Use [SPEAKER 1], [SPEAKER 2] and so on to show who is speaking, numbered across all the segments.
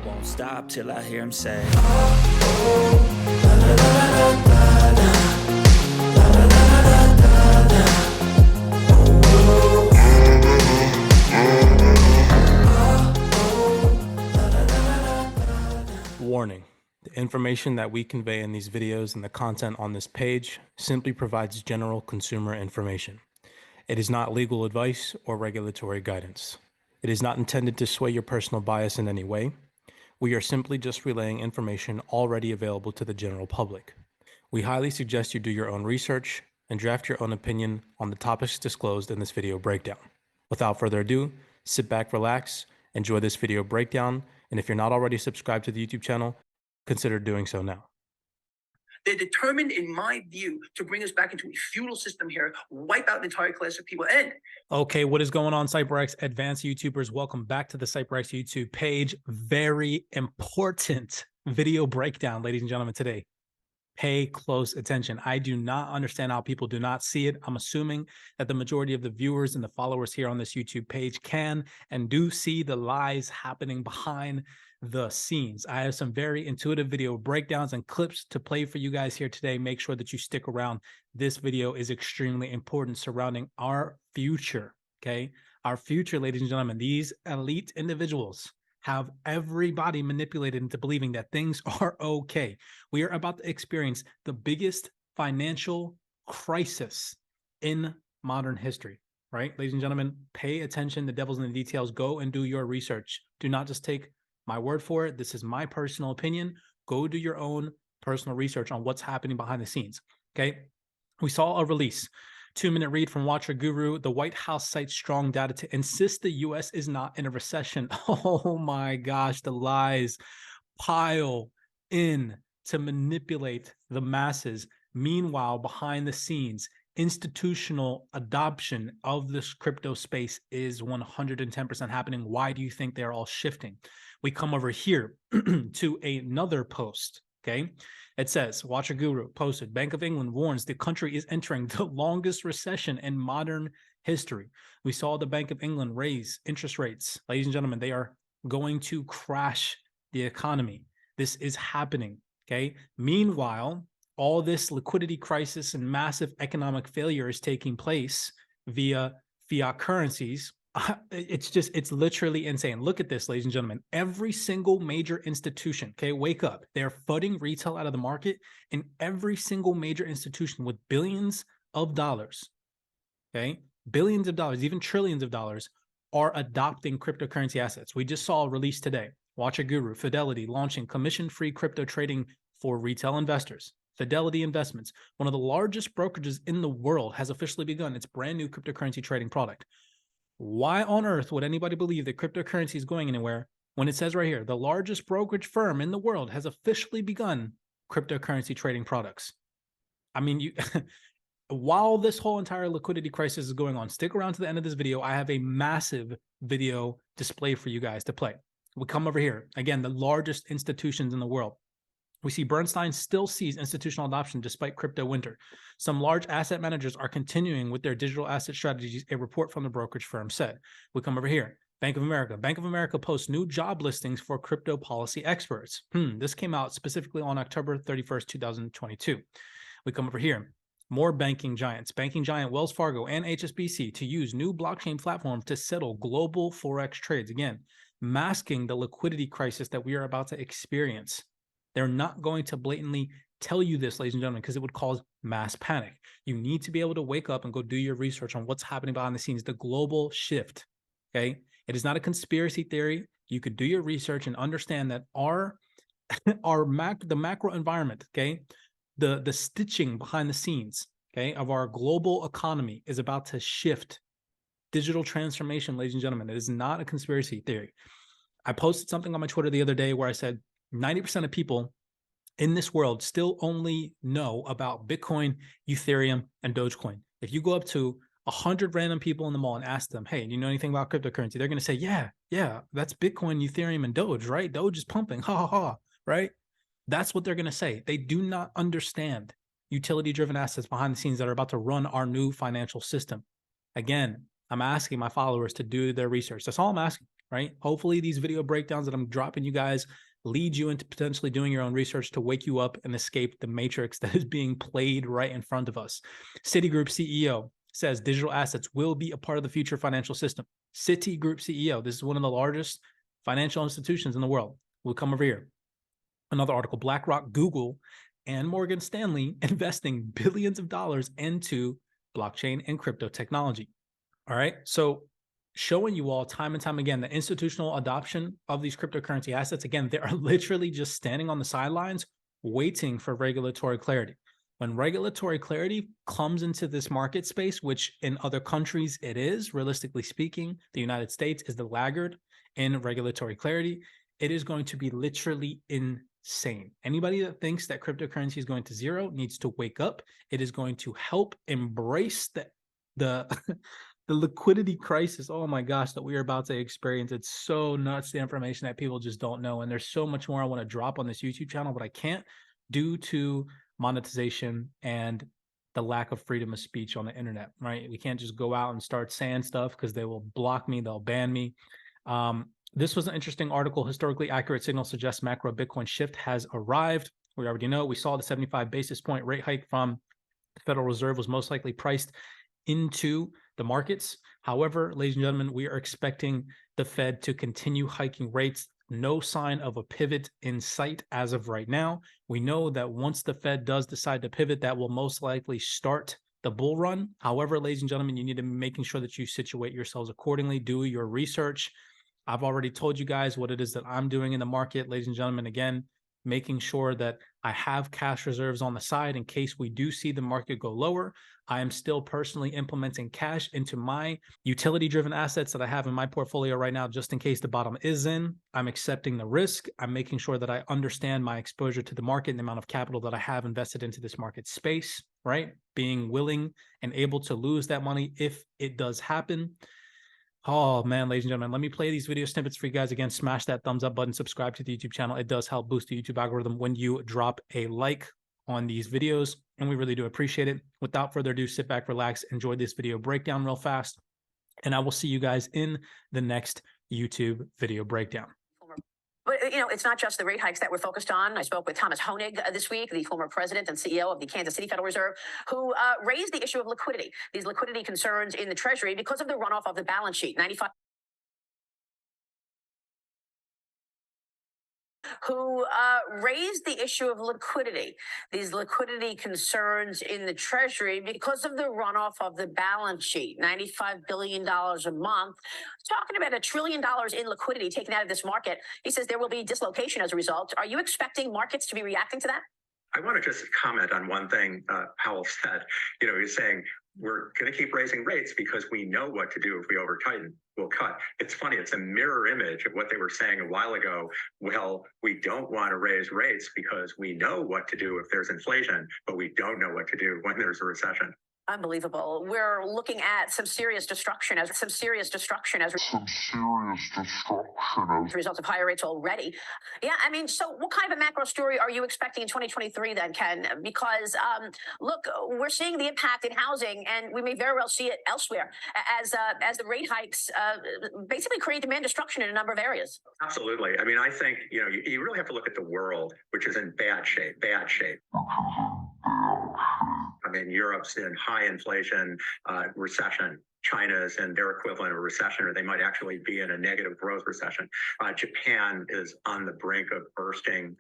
[SPEAKER 1] won't stop till I hear him say,
[SPEAKER 2] Warning: the information that we convey in these videos and the content on this page simply provides general consumer information. It is not legal advice or regulatory guidance. It is not intended to sway your personal bias in any way. We are simply just relaying information already available to the general public. We highly suggest you do your own research and draft your own opinion on the topics disclosed in this video breakdown. Without further ado, sit back, relax, enjoy this video breakdown, and if you're not already subscribed to the YouTube channel, consider doing so now.
[SPEAKER 3] They're determined, in my view, to bring us back into a feudal system here, wipe out an entire class of people. And
[SPEAKER 2] okay, what is going on, CYPRX advanced YouTubers? Welcome back to the CYPRX YouTube page. Very important video breakdown, ladies and gentlemen, today. Pay close attention. I do not understand how people do not see it. I'm assuming that the majority of the viewers and the followers here on this YouTube page can and do see the lies happening behind the scenes. I have some very intuitive video breakdowns and clips to play for you guys here today. Make sure that you stick around. This video is extremely important surrounding our future, okay? Our future, ladies and gentlemen. These elite individuals have everybody manipulated into believing that things are okay. We are about to experience the biggest financial crisis in modern history, right? Ladies and gentlemen, pay attention. The devil's in the details. Go and do your research. Do not just take my word for it. This is my personal opinion. Go do your own personal research on what's happening behind the scenes, okay? We saw a release. 2-minute read from Watcher Guru. The White House cites strong data to insist the U.S. is not in a recession. Oh my gosh, the lies pile in to manipulate the masses. Meanwhile, behind the scenes, institutional adoption of this crypto space is 110% happening. Why do you think they're all shifting? We come over here to another post, okay? It says, Watcher Guru posted, Bank of England warns the country is entering the longest recession in modern history. We saw the Bank of England raise interest rates. Ladies and gentlemen, they are going to crash the economy. This is happening, okay? Meanwhile, all this liquidity crisis and massive economic failure is taking place via fiat currencies. It's literally insane. Look at this, ladies and gentlemen. Every single major institution, okay, wake up. They're flooding retail out of the market, and every single major institution with billions of dollars, okay, billions of dollars, even trillions of dollars, are adopting cryptocurrency assets. We just saw a release today. Watcher Guru, Fidelity, launching commission-free crypto trading for retail investors. Fidelity Investments, one of the largest brokerages in the world, has officially begun its brand new cryptocurrency trading product. Why on earth would anybody believe that cryptocurrency is going anywhere when it says right here, the largest brokerage firm in the world has officially begun cryptocurrency trading products? I mean, while this whole entire liquidity crisis is going on, stick around to the end of this video. I have a massive video display for you guys to play. We come over here. Again, the largest institutions in the world. We see Bernstein still sees institutional adoption despite crypto winter. Some large asset managers are continuing with their digital asset strategies, a report from the brokerage firm said. We come over here. Bank of America. Bank of America posts new job listings for crypto policy experts. This came out specifically on October 31st, 2022. We come over here. More banking giants. Banking giant Wells Fargo and HSBC to use new blockchain platform to settle global forex trades. Again, masking the liquidity crisis that we are about to experience. They're not going to blatantly tell you this, ladies and gentlemen, because it would cause mass panic. You need to be able to wake up and go do your research on what's happening behind the scenes, the global shift, okay? It is not a conspiracy theory. You could do your research and understand that the macro environment, okay, the stitching behind the scenes, okay, of our global economy is about to shift. Digital transformation, ladies and gentlemen. It is not a conspiracy theory. I posted something on my Twitter the other day where I said 90% of people in this world still only know about Bitcoin, Ethereum, and Dogecoin. If you go up to 100 random people in the mall and ask them, hey, do you know anything about cryptocurrency? They're going to say, yeah, that's Bitcoin, Ethereum, and Doge, right? Doge is pumping, ha, ha, ha, right? That's what they're going to say. They do not understand utility-driven assets behind the scenes that are about to run our new financial system. Again, I'm asking my followers to do their research. That's all I'm asking. right? Hopefully these video breakdowns that I'm dropping you guys lead you into potentially doing your own research to wake you up and escape the matrix that is being played right in front of us. Citigroup CEO says digital assets will be a part of the future financial system. Citigroup CEO, this is one of the largest financial institutions in the world. We'll come over here. Another article, BlackRock, Google, and Morgan Stanley investing billions of dollars into blockchain and crypto technology. All right. So showing you all time and time again, the institutional adoption of these cryptocurrency assets, again, they are literally just standing on the sidelines waiting for regulatory clarity. When regulatory clarity comes into this market space, which in other countries it is, realistically speaking, the United States is the laggard in regulatory clarity, it is going to be literally insane. Anybody that thinks that cryptocurrency is going to zero needs to wake up. It is going to help embrace the liquidity crisis, oh my gosh, that we are about to experience. It's so nuts, the information that people just don't know. And there's so much more I want to drop on this YouTube channel, but I can't due to monetization and the lack of freedom of speech on the internet, right? We can't just go out and start saying stuff because they will block me, they'll ban me. This was an interesting article. Historically accurate signal suggests macro Bitcoin shift has arrived. We already know, we saw the 75 basis point rate hike from the Federal Reserve was most likely priced into the markets. However, ladies and gentlemen, we are expecting the Fed to continue hiking rates. No sign of a pivot in sight as of right now. We know that once the Fed does decide to pivot, that will most likely start the bull run. However, ladies and gentlemen, you need to be making sure that you situate yourselves accordingly, do your research. I've already told you guys what it is that I'm doing in the market, ladies and gentlemen. Again, making sure that I have cash reserves on the side in case we do see the market go lower. I am still personally implementing cash into my utility-driven assets that I have in my portfolio right now, just in case the bottom is in. I'm accepting the risk. I'm making sure that I understand my exposure to the market and the amount of capital that I have invested into this market space, right? Being willing and able to lose that money if it does happen. Oh man, ladies and gentlemen, let me play these video snippets for you guys. Again, smash that thumbs up button, subscribe to the YouTube channel. It does help boost the YouTube algorithm when you drop a like on these videos, and we really do appreciate it. Without further ado, sit back, relax, enjoy this video breakdown real fast, and I will see you guys in the next YouTube video breakdown.
[SPEAKER 4] But, you know, it's not just the rate hikes that we're focused on. I spoke with Thomas Hoenig this week, the former president and CEO of the Kansas City Federal Reserve, who raised the issue of liquidity, these liquidity concerns in the Treasury because of the runoff of the balance sheet. Who raised the issue of liquidity, these liquidity concerns in the Treasury because of the runoff of the balance sheet, $95 billion a month, talking about $1 trillion in liquidity taken out of this market. He says there will be dislocation as a result. Are you expecting markets to be reacting to that?
[SPEAKER 5] I want to just comment on one thing Powell said. You know, he's saying we're going to keep raising rates because we know what to do if we over tighten. We'll cut. It's funny. It's a mirror image of what they were saying a while ago. Well, we don't want to raise rates because we know what to do if there's inflation, but we don't know what to do when there's a recession.
[SPEAKER 4] Unbelievable. We're looking at some serious destruction as a result of higher rates already. Yeah, I mean, so what kind of a macro story are you expecting in 2023 then, Ken? Because look, we're seeing the impact in housing, and we may very well see it elsewhere as the rate hikes basically create demand destruction in a number of areas.
[SPEAKER 5] Absolutely. I mean, I think, you know, you really have to look at the world, which is in bad shape. I mean, Europe's in high inflation, recession. China's in their equivalent of recession, or they might actually be in a negative growth recession. Japan is on the brink of bursting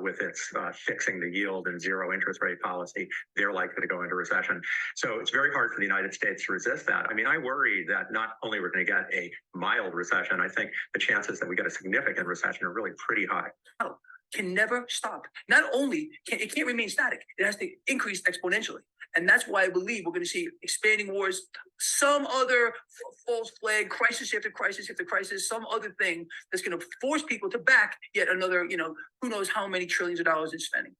[SPEAKER 5] with its fixing the yield and zero interest rate policy. They're likely to go into recession. So it's very hard for the United States to resist that. I mean, I worry that not only we're going to get a mild recession, I think the chances that we get a significant recession are really pretty high.
[SPEAKER 3] Oh, can never stop. Not only it can't remain static, it has to increase exponentially. And that's why I believe we're going to see expanding wars, some other false flag, crisis after crisis after crisis, some other thing that's going to force people to back yet another, you know, who knows how many trillions of dollars in spending.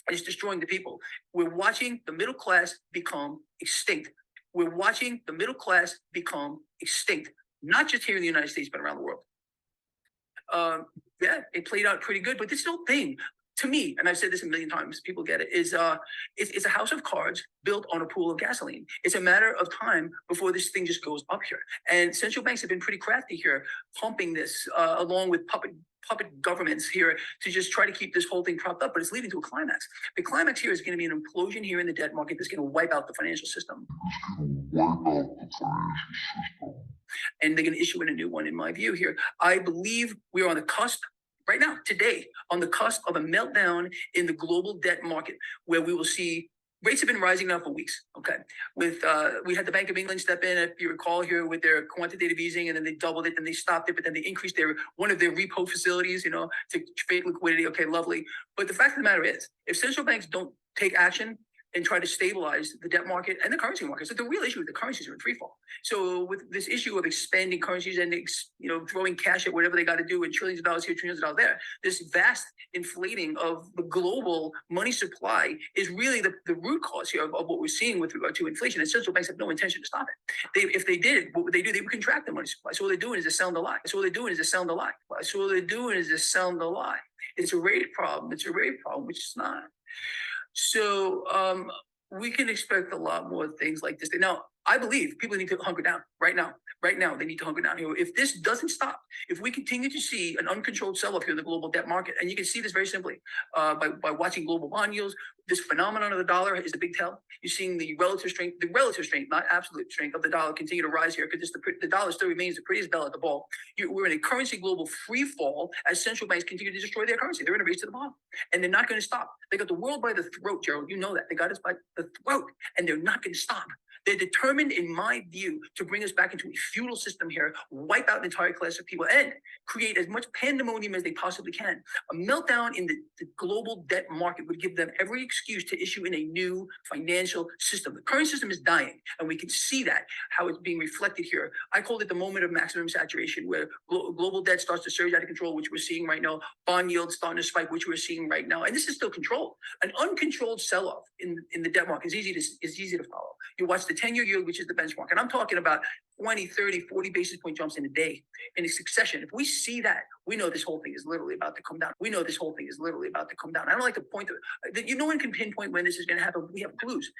[SPEAKER 3] It's destroying the people. We're watching the middle class become extinct. We're watching the middle class become extinct, not just here in the United States, but around the world. Yeah, it played out pretty good, but this whole thing, to me, and I've said this a million times, people get it, is it's a house of cards built on a pool of gasoline. It's a matter of time before this thing just goes up here. And central banks have been pretty crafty here, pumping this along with puppet governments here to just try to keep this whole thing propped up, but it's leading to a climax. The climax here is going to be an implosion here in the debt market that's going to wipe out the financial system. And they're going to issue in a new one, in my view here. I believe we are on the cusp, right now, today, on the cusp of a meltdown in the global debt market, where we will see rates have been rising now for weeks. Okay, with we had the Bank of England step in, if you recall, here with their quantitative easing, and then they doubled it, then they stopped it, but then they increased one of their repo facilities, to create liquidity. Okay, lovely. But the fact of the matter is, if central banks don't take action and try to stabilize the debt market and the currency market, so the real issue is the currencies are in free fall. So with this issue of expanding currencies and throwing cash at whatever they got to do, and trillions of dollars here, trillions of dollars there, this vast inflating of the global money supply is really the root cause here of what we're seeing with regard to inflation. And central banks have no intention to stop it. If they did, what would they do? They would contract the money supply. So all they're doing is just selling the lie. So all they're doing is just selling the lie. So all they're doing is just selling the lie. It's a rate problem. It's a rate problem, which is not. So we can expect a lot more things like this. Now, I believe people need to hunker down right now. Right now, they need to hunker down here. If this doesn't stop, if we continue to see an uncontrolled sell-off here in the global debt market, and you can see this very simply by watching global bond yields, this phenomenon of the dollar is a big tell. You're seeing the relative strength, not absolute strength of the dollar continue to rise here, because the dollar still remains the prettiest bell at the ball. We're in a currency global free fall as central banks continue to destroy their currency. They're in a race to the bottom, and they're not going to stop. They got the world by the throat, Gerald. You know that. They got us by the throat, and they're not going to stop. They're determined, in my view, to bring us back into a feudal system here, wipe out an entire class of people, and create as much pandemonium as they possibly can. A meltdown in the global debt market would give them every excuse to issue in a new financial system. The current system is dying, and we can see that, how it's being reflected here. I called it the moment of maximum saturation, where global debt starts to surge out of control, which we're seeing right now. Bond yields starting to spike, which we're seeing right now. And this is still controlled. An uncontrolled sell-off in the debt market is easy to follow. You watch the 10-year yield, which is the benchmark. And I'm talking about 20, 30, 40 basis point jumps in a day in a succession. If we see that, we know this whole thing is literally about to come down. I don't like to point to, no one can pinpoint when this is going to happen. We have clues.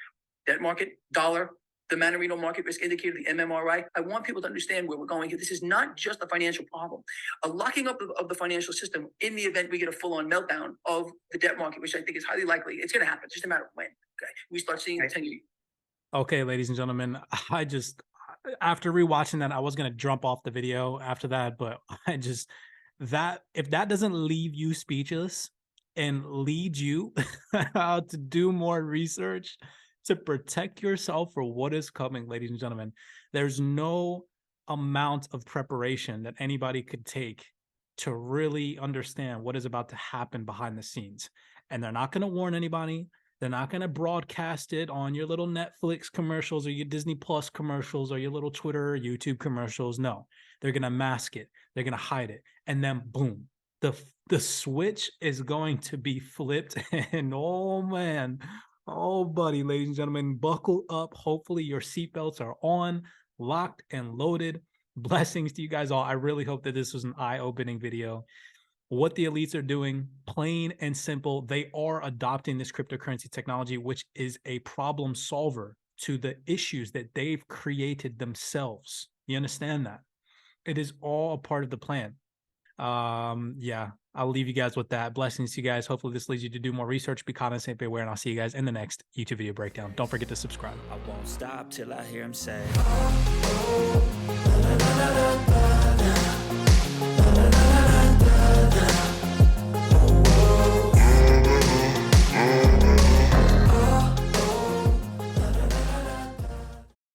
[SPEAKER 3] Debt market, dollar, the Manarino market risk indicator, the MMRI. I want people to understand where we're going here. This is not just a financial problem. A locking up of the financial system in the event we get a full-on meltdown of the debt market, which I think is highly likely. It's going to happen. It's just a matter of when. Okay, we start seeing the 10-year.
[SPEAKER 2] Okay, ladies and gentlemen, after rewatching that, I was going to jump off the video after that, but if that doesn't leave you speechless and lead you how to do more research to protect yourself for what is coming, ladies and gentlemen, there's no amount of preparation that anybody could take to really understand what is about to happen behind the scenes. And they're not going to warn anybody. They're not going to broadcast it on your little Netflix commercials or your Disney Plus commercials or your little Twitter or YouTube commercials. No, they're going to mask it. They're going to hide it. And then boom, the switch is going to be flipped. And oh man, oh buddy, ladies and gentlemen, buckle up. Hopefully your seatbelts are on, locked and loaded. Blessings to you guys all. I really hope that this was an eye-opening video. What the elites are doing, plain and simple, they are adopting this cryptocurrency technology, which is a problem solver to the issues that they've created themselves. You understand that? It is all a part of the plan. Yeah, I'll leave you guys with that. Blessings to you guys. Hopefully this leads you to do more research. Be cognizant, be aware, and I'll see you guys in the next YouTube video breakdown. Don't forget to subscribe.
[SPEAKER 1] I won't stop till I hear him say